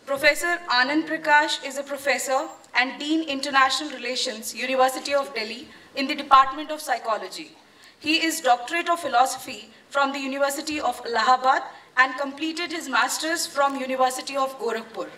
Professor Anand Prakash is a professor and Dean International Relations, University of Delhi, in the Department of Psychology. He is Doctorate of Philosophy from the University of Allahabad and completed his Master's from University of Gorakhpur.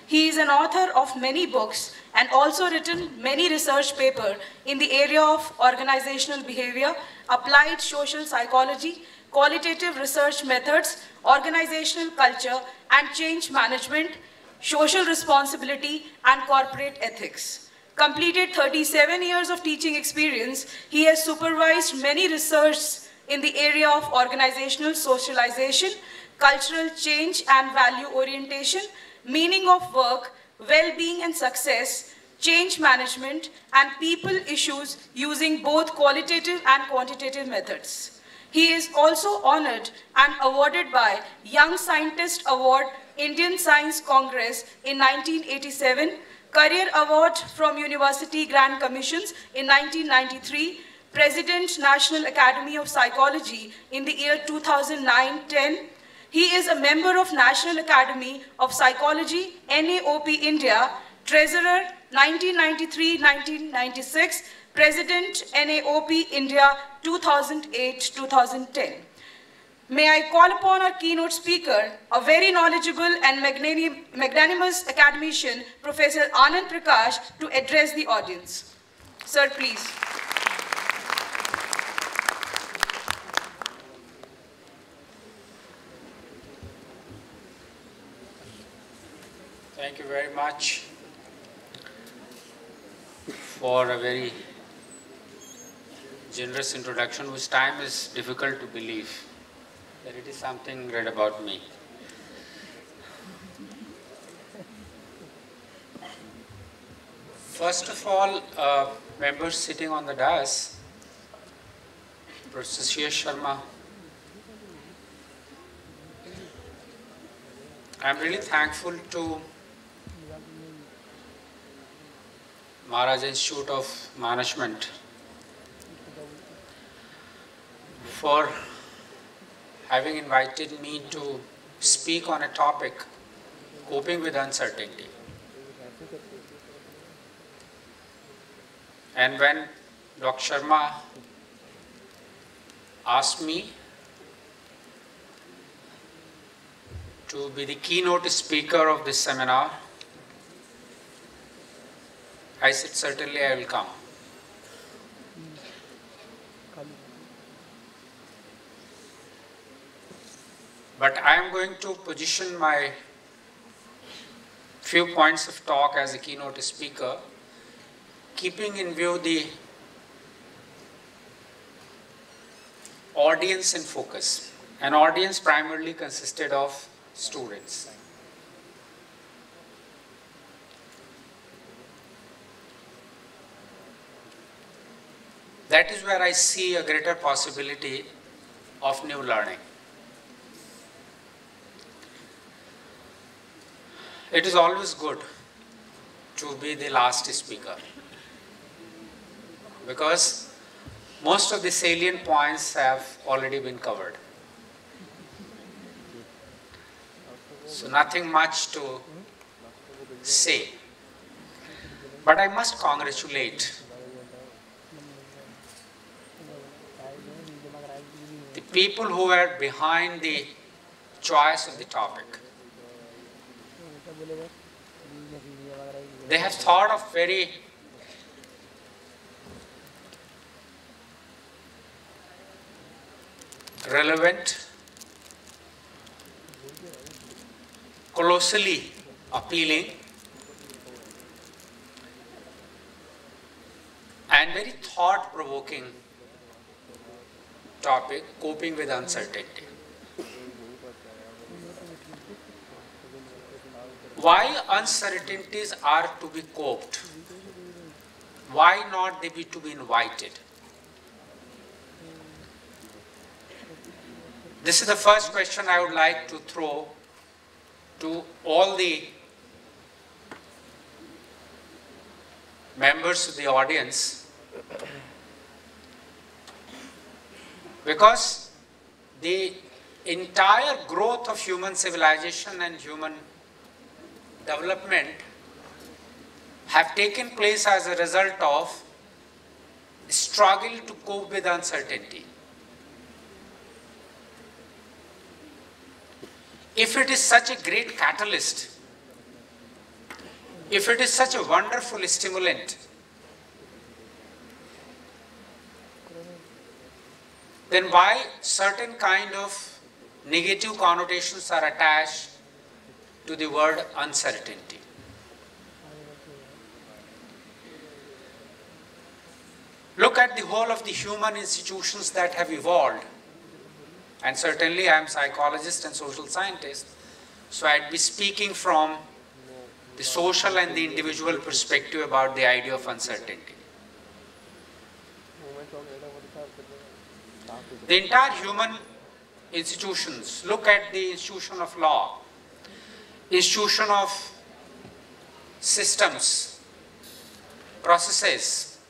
He is an author of many books and also written many research papers in the area of organizational behavior, applied social psychology, qualitative research methods, organizational culture and change management, social responsibility and corporate ethics. Completed 37 years of teaching experience, he has supervised many research in the area of organizational socialization, cultural change and value orientation, meaning of work, well-being and success, change management, and people issues using both qualitative and quantitative methods. He is also honored and awarded by Young Scientist Award, Indian Science Congress in 1987, Career Award from University Grand Commissions in 1993, President National Academy of Psychology in the year 2009-10. He is a member of National Academy of Psychology, NAOP India, Treasurer 1993-1996, President NAOP India 2008-2010. May I call upon our keynote speaker, a very knowledgeable and magnanimous academician, Professor Anand Prakash, to address the audience. Sir, please. Thank you very much for a very generous introduction, whose time is difficult to believe that it is something read about me. First of all, members sitting on the dais, Professor Sharma, I'm really thankful to Maharaj Institute of Management for having invited me to speak on a topic, coping with uncertainty. And when Dr. Sharma asked me to be the keynote speaker of this seminar, I said, certainly I will come. But I am going to position my few points of talk as a keynote speaker, keeping in view the audience in focus. An audience primarily consisted of students. That is where I see a greater possibility of new learning. It is always good to be the last speaker, because most of the salient points have already been covered. So nothing much to say. But I must congratulate the people who were behind the choice of the topic. They have thought of very relevant, closely appealing, and very thought-provoking topic, coping with uncertainty. Why uncertainties are to be coped? Why not they be to be invited? This is the first question I would like to throw to all the members of the audience, because the entire growth of human civilization and human development have taken place as a result of struggle to cope with uncertainty. If it is such a great catalyst, if it is such a wonderful stimulant, then why certain kind of negative connotations are attached to the word uncertainty? Look at the whole of the human institutions that have evolved. And certainly I am a psychologist and social scientist, so I'd be speaking from the social and the individual perspective about the idea of uncertainty. The entire human institutions, look at the institution of law, institution of systems, processes,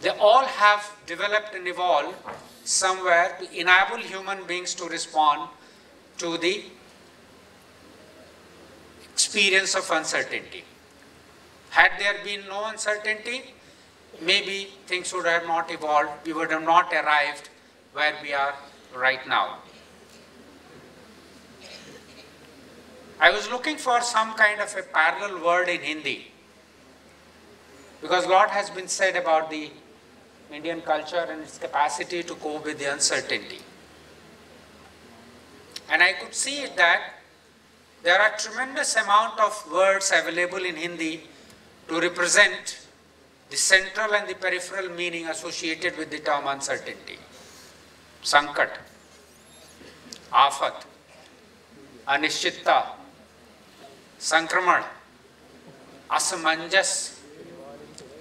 they all have developed and evolved somewhere to enable human beings to respond to the experience of uncertainty. Had there been no uncertainty, maybe things would have not evolved, we would have not arrived where we are right now. I was looking for some kind of a parallel word in Hindi, because a lot has been said about the Indian culture and its capacity to cope with the uncertainty. And I could see that there are tremendous amount of words available in Hindi to represent the central and the peripheral meaning associated with the term uncertainty. Sankat, Afat, Anishchitta, Sankraman, Asamanjas,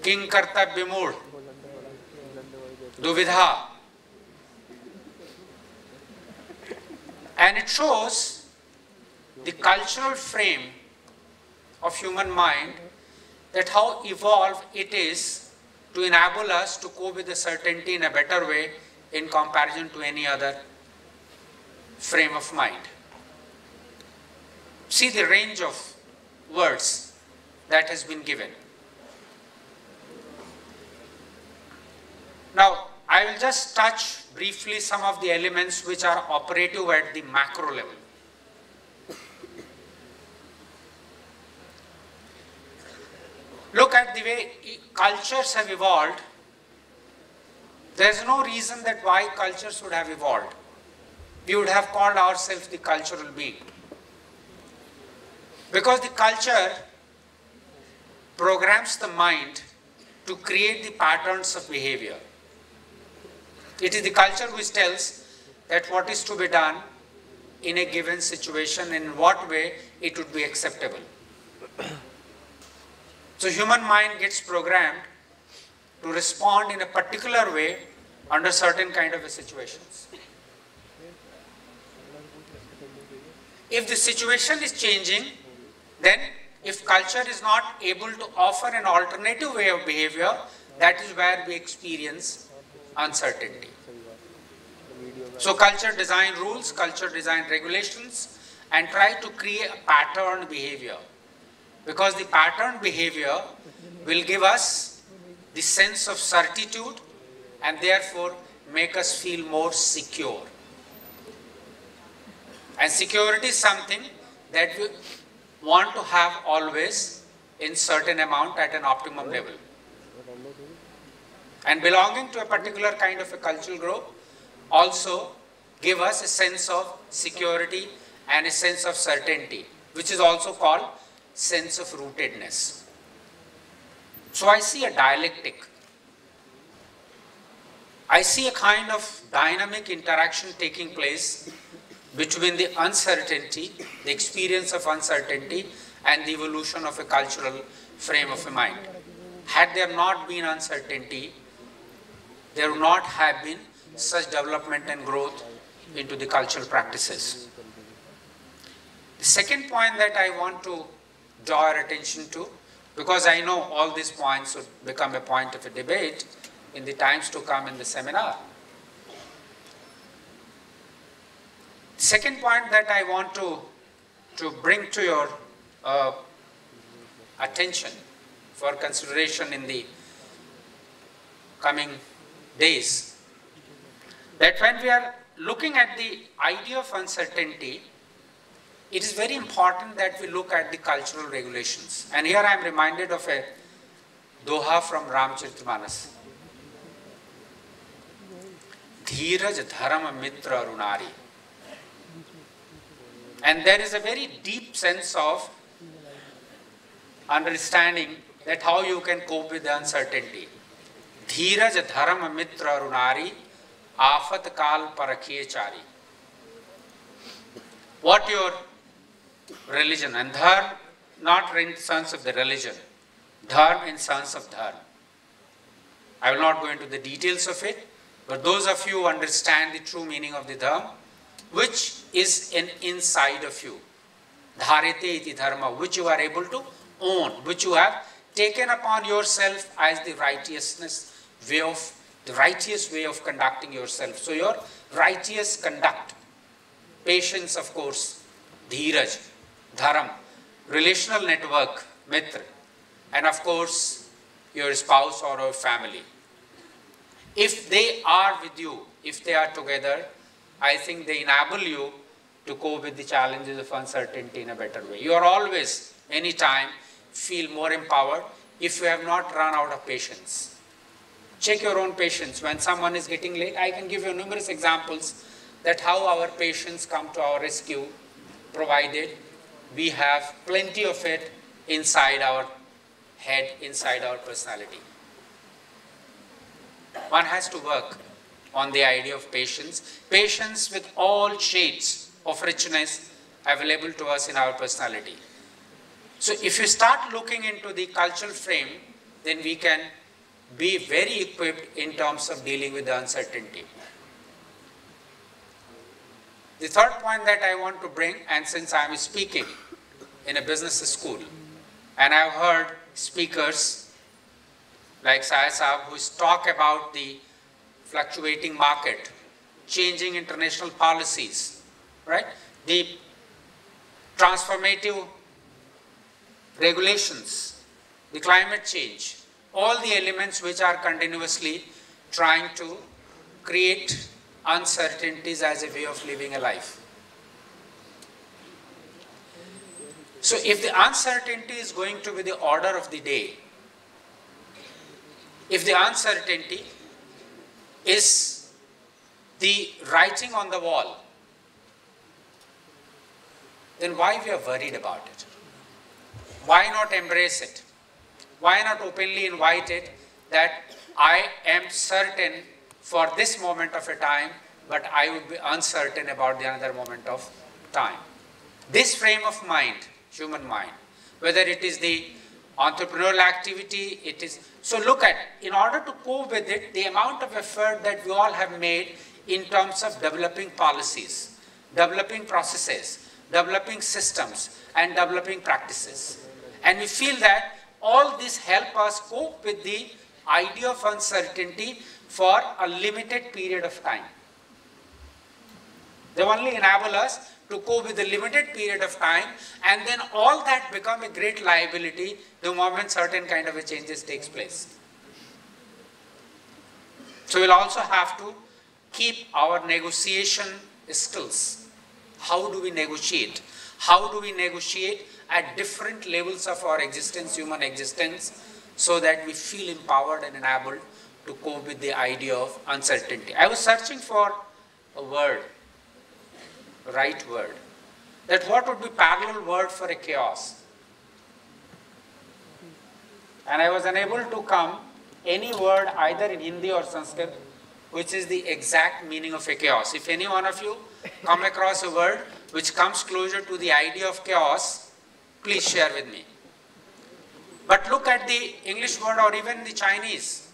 King Kartabya Mood, Duvidha. And it shows the cultural frame of human mind, that how evolved it is to enable us to cope with the certainty in a better way in comparison to any other frame of mind. See the range of words that has been given. Now, I will just touch briefly some of the elements which are operative at the macro level. Look at the way cultures have evolved. There is no reason that why cultures would have evolved. We would have called ourselves the cultural being. Because the culture programs the mind to create the patterns of behavior. It is the culture which tells that what is to be done in a given situation, in what way it would be acceptable. So human mind gets programmed to respond in a particular way under certain kind of situations. If the situation is changing, then if culture is not able to offer an alternative way of behavior, that is where we experience uncertainty. So culture design rules, culture design regulations, and try to create a pattern behavior. Because the pattern behavior will give us the sense of certitude and therefore make us feel more secure. And security is something that we want to have always in certain amount at an optimum level. And belonging to a particular kind of a cultural group also give us a sense of security and a sense of certainty, which is also called sense of rootedness. So I see a dialectic. I see a kind of dynamic interaction taking place between the uncertainty, the experience of uncertainty, and the evolution of a cultural frame of a mind. Had there not been uncertainty, there would not have been such development and growth into the cultural practices. The second point that I want to draw your attention to, because I know all these points would become a point of a debate in the times to come in the seminar. The second point that I want to bring to your attention, for consideration in the coming days. That when we are looking at the idea of uncertainty, it is very important that we look at the cultural regulations. And here I am reminded of a doha from Ramcharitmanas. Dheeraj dharma mitra runari. And there is a very deep sense of understanding that how you can cope with the uncertainty. Dheeraj dharma mitra runari, afat kal parakhiye chari. What your religion, and dharma not in sense of the religion, dharma in sense of dharma. I will not go into the details of it, but those of you who understand the true meaning of the dharma, which is an inside of you, dharete iti dharma, which you are able to own, which you have taken upon yourself as the righteous way of conducting yourself. So your righteous conduct, patience, of course, dheeraj, dharma, relational network, mitra, and of course your spouse or your family. If they are with you, if they are together, I think they enable you to cope with the challenges of uncertainty in a better way. You are always, anytime, feel more empowered if you have not run out of patience. Check your own patience. When someone is getting late, I can give you numerous examples that how our patience come to our rescue, provided we have plenty of it inside our head, inside our personality. One has to work on the idea of patience. Patience with all shades of richness available to us in our personality. So if you start looking into the cultural frame, then we can be very equipped in terms of dealing with the uncertainty. The third point that I want to bring, and since I am speaking in a business school, and I have heard speakers like Sai Saab who talk about the fluctuating market, changing international policies, right? The transformative regulations, the climate change, all the elements which are continuously trying to create uncertainties as a way of living a life. So if the uncertainty is going to be the order of the day, if the uncertainty is the writing on the wall, then why we are worried about it? Why not embrace it? Why not openly invite it that I am certain for this moment of a time, but I would be uncertain about the another moment of time. This frame of mind, human mind, whether it is the entrepreneurial activity, it is, so look at, in order to cope with it, the amount of effort that we all have made in terms of developing policies, developing processes, developing systems, and developing practices. And we feel that all this help us cope with the idea of uncertainty for a limited period of time. They only enable us to cope with a limited period of time, and then all that become a great liability the moment certain kind of a changes takes place. So we'll also have to keep our negotiation skills. How do we negotiate? How do we negotiate at different levels of our existence, human existence, so that we feel empowered and enabled to cope with the idea of uncertainty. I was searching for a word, a right word, that what would be parallel word for a chaos. And I was unable to come any word either in Hindi or Sanskrit which is the exact meaning of a chaos. If any one of you come across a word which comes closer to the idea of chaos, please share with me. But look at the English word or even the Chinese.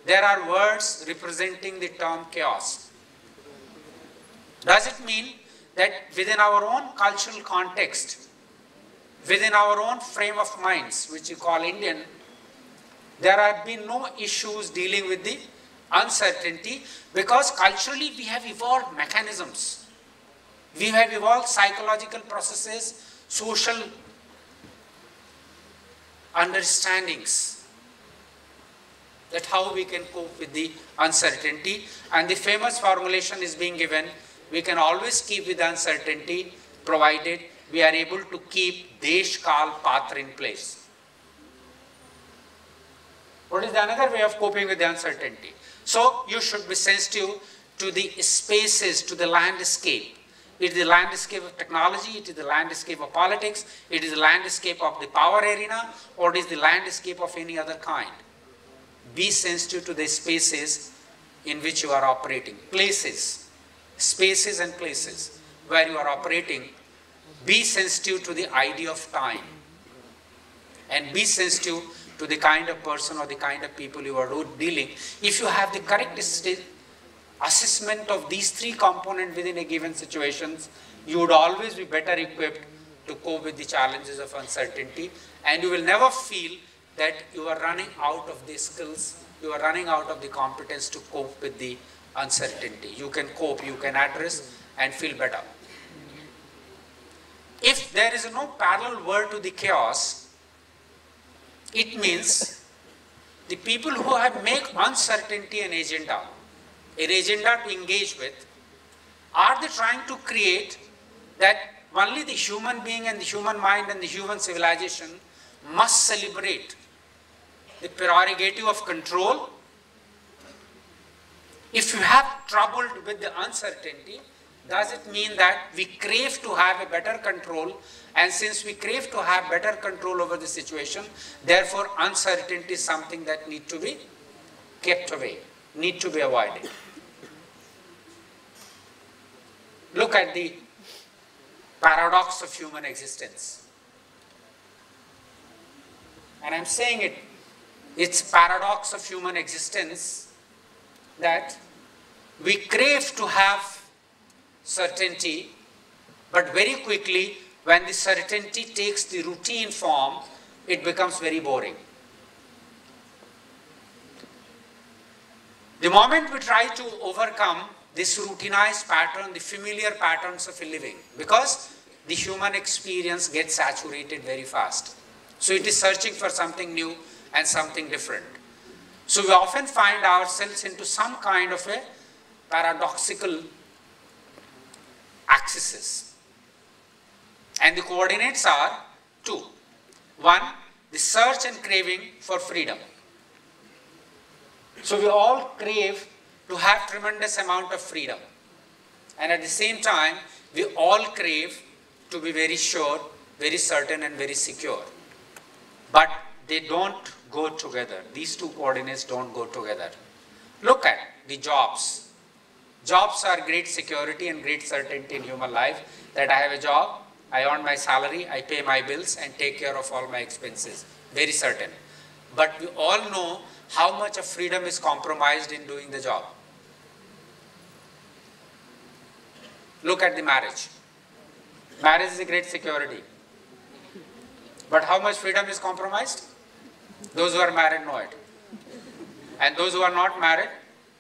There are words representing the term chaos. Does it mean that within our own cultural context, within our own frame of minds, which you call Indian, there have been no issues dealing with the uncertainty because culturally we have evolved mechanisms. We have evolved psychological processes, social understandings that how we can cope with the uncertainty. And the famous formulation is being given, we can always keep with uncertainty provided we are able to keep Desh Kal Patra in place. What is the another way of coping with the uncertainty? So you should be sensitive to the spaces, to the landscape. It is the landscape of technology, it is the landscape of politics, it is the landscape of the power arena, or it is the landscape of any other kind. Be sensitive to the spaces in which you are operating. Places, spaces and places where you are operating. Be sensitive to the idea of time. And be sensitive to the kind of person or the kind of people you are dealing. If you have the correct assessment of these three components within a given situation, you would always be better equipped to cope with the challenges of uncertainty, and you will never feel that you are running out of the skills, you are running out of the competence to cope with the uncertainty. You can cope, you can address and feel better. If there is no parallel world to the chaos, it means the people who have made uncertainty an agenda to engage with, are they trying to create that only the human being and the human mind and the human civilization must celebrate the prerogative of control? If you have troubled with the uncertainty, does it mean that we crave to have a better control, and since we crave to have better control over the situation, therefore uncertainty is something that needs to be kept away, need to be avoided? Look at the paradox of human existence. And I'm saying it, it's paradox of human existence that we crave to have certainty, but very quickly when the certainty takes the routine form, it becomes very boring. The moment we try to overcome this routinized pattern, the familiar patterns of a living, because the human experience gets saturated very fast. So it is searching for something new and something different. So we often find ourselves into some kind of a paradoxical axes. And the coordinates are two. One, the search and craving for freedom. So we all crave to have tremendous amount of freedom. And at the same time, we all crave to be very sure, very certain and very secure. But they don't go together. These two coordinates don't go together. Look at the jobs. Jobs are great security and great certainty in human life, that I have a job, I earn my salary, I pay my bills and take care of all my expenses. Very certain. But we all know how much of freedom is compromised in doing the job. Look at the marriage. Marriage is a great security. But how much freedom is compromised? Those who are married know it. And those who are not married,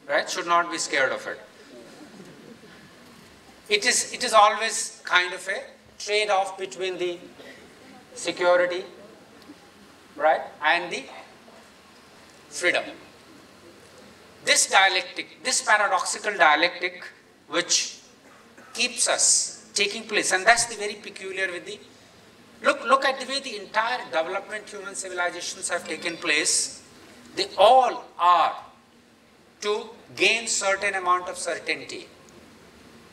right, should not be scared of it. It is always kind of a trade-off between the security, right, and the freedom. This dialectic, this paradoxical dialectic, which keeps us taking place, and that's the very peculiar with the, look at the way the entire development human civilizations have taken place. They all are to gain certain amount of certainty.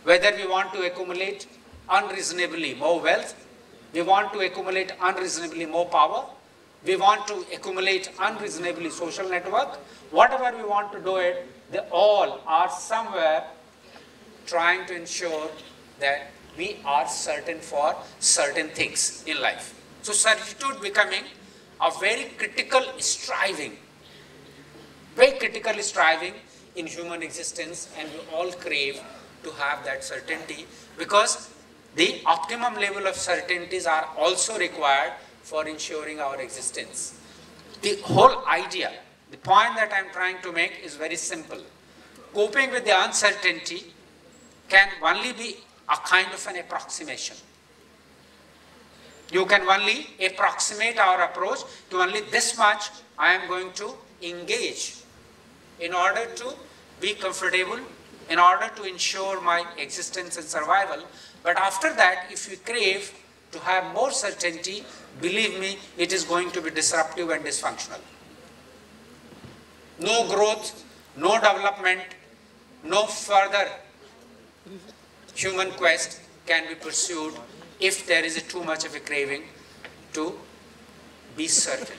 Whether we want to accumulate unreasonably more wealth, we want to accumulate unreasonably more power, we want to accumulate unreasonably social network, whatever we want to do it, they all are somewhere trying to ensure that we are certain for certain things in life. So certitude becoming a very critical striving in human existence, and we all crave to have that certainty, because the optimum level of certainties are also required for ensuring our existence. The whole idea, the point that I am trying to make is very simple. Coping with the uncertainty can only be a kind of an approximation. You can only approximate our approach to only this much I am going to engage in order to be comfortable, in order to ensure my existence and survival. But after that, if you crave to have more certainty, believe me, it is going to be disruptive and dysfunctional. No growth, no development, no further human quest can be pursued if there is too much of a craving to be certain.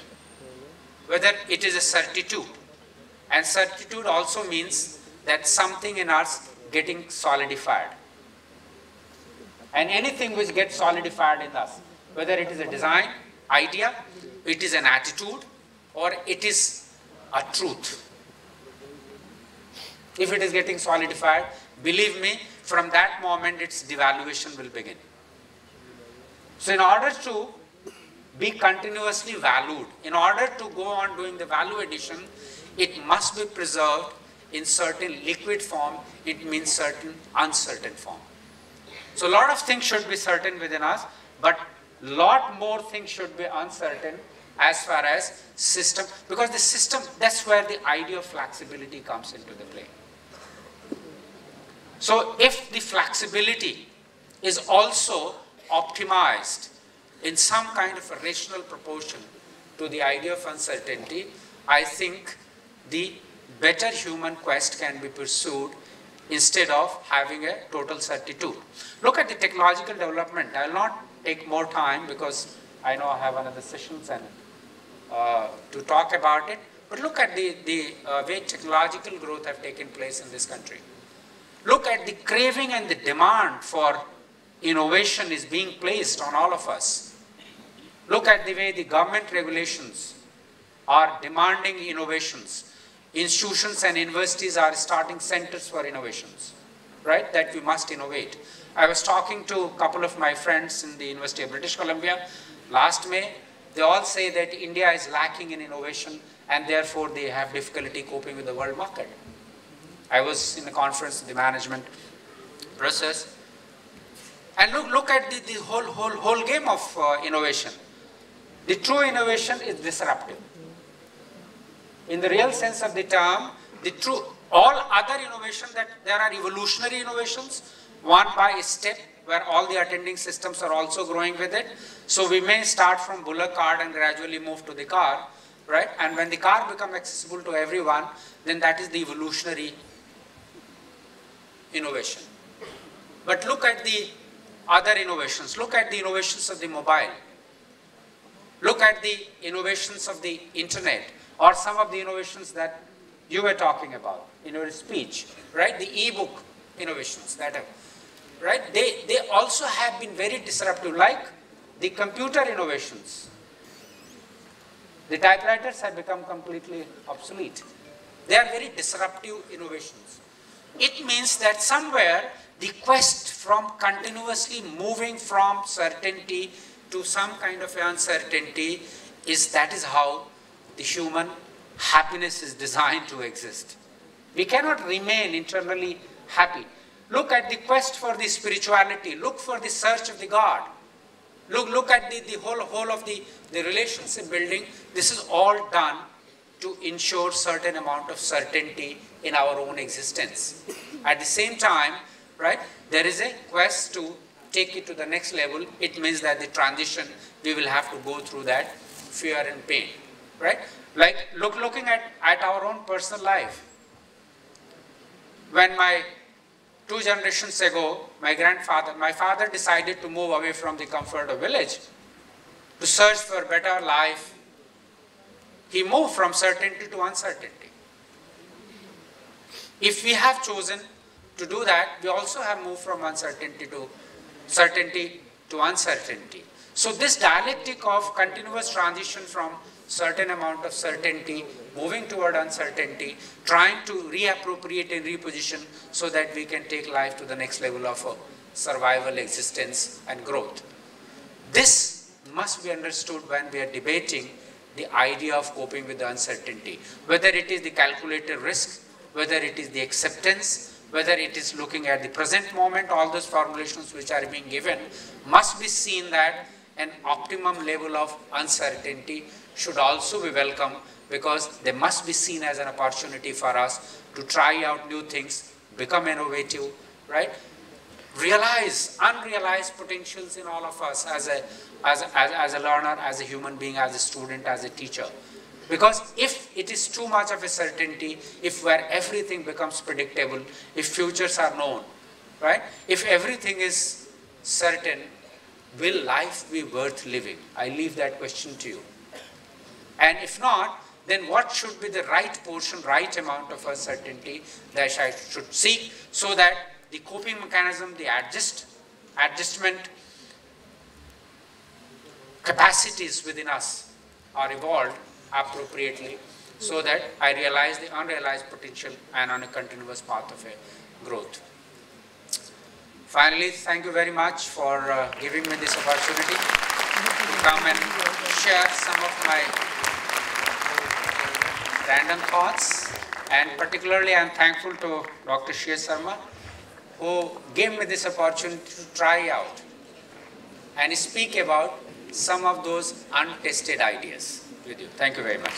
Whether it is a certitude, and certitude also means that something in us getting solidified. And anything which gets solidified in us, whether it is a design, idea, it is an attitude, or it is a truth. If it is getting solidified, believe me, from that moment its devaluation will begin. So in order to be continuously valued, in order to go on doing the value addition, it must be preserved in certain liquid form, it means certain uncertain form. So a lot of things should be certain within us, but lot more things should be uncertain as far as system, because the system, that's where the idea of flexibility comes into the play. So if the flexibility is also optimized in some kind of a rational proportion to the idea of uncertainty, I think the better human quest can be pursued instead of having a total certitude. Look at the technological development. I will not take more time because I know I have another sessions and to talk about it. But look at the way technological growth have taken place in this country. Look at the craving and the demand for innovation is being placed on all of us. Look at the way the government regulations are demanding innovations. Institutions and universities are starting centers for innovations, right? That we must innovate. I was talking to a couple of my friends in the University of British Columbia last May. They all say that India is lacking in innovation and therefore they have difficulty coping with the world market. I was in a conference in the management process. And look at the whole game of innovation. The true innovation is disruptive. In the real sense of the term, all other innovation, that there are evolutionary innovations, one by a step where all the attending systems are also growing with it. So we may start from bullock cart and gradually move to the car, right? And when the car becomes accessible to everyone, then that is the evolutionary innovation. But look at the other innovations. Look at the innovations of the mobile. Look at the innovations of the internet, or some of the innovations that you were talking about in your speech, right? The e-book innovations that have, right? They also have been very disruptive, like the computer innovations. The typewriters have become completely obsolete. They are very disruptive innovations. It means that somewhere the quest from continuously moving from certainty to some kind of uncertainty that is how the human happiness is designed to exist. We cannot remain internally happy. Look at the quest for the spirituality. Look for the search of the God. Look at the whole of the relationship building. This is all done to ensure certain amount of certainty in our own existence. At the same time, right, there is a quest to take it to the next level. It means that the transition, we will have to go through that fear and pain, right? Like looking at our own personal life. When 2 generations ago, my father decided to move away from the comfort of village to search for a better life. He moved from certainty to uncertainty. If we have chosen to do that, we also have moved from uncertainty to certainty to uncertainty. So this dialectic of continuous transition from certain amount of certainty, moving toward uncertainty, trying to reappropriate and reposition so that we can take life to the next level of survival, existence, and growth. This must be understood when we are debating the idea of coping with the uncertainty. Whether it is the calculated risk, whether it is the acceptance, whether it is looking at the present moment, all those formulations which are being given must be seen that an optimum level of uncertainty should also be welcome, because they must be seen as an opportunity for us to try out new things, become innovative, right? Realize unrealized potentials in all of us as a learner, as a human being, as a student, as a teacher. Because if it is too much of a certainty, if where everything becomes predictable, if futures are known, right? If everything is certain, will life be worth living? I leave that question to you. And if not, then what should be the right portion, right amount of uncertainty that I should seek, so that the coping mechanism, the adjustment capacities within us are evolved appropriately, so that I realize the unrealized potential and on a continuous path of a growth. Finally, thank you very much for giving me this opportunity to come and share some of my random thoughts, and particularly I am thankful to Dr. Shia Sharma, who gave me this opportunity to try out and speak about some of those untested ideas with you. Thank you very much.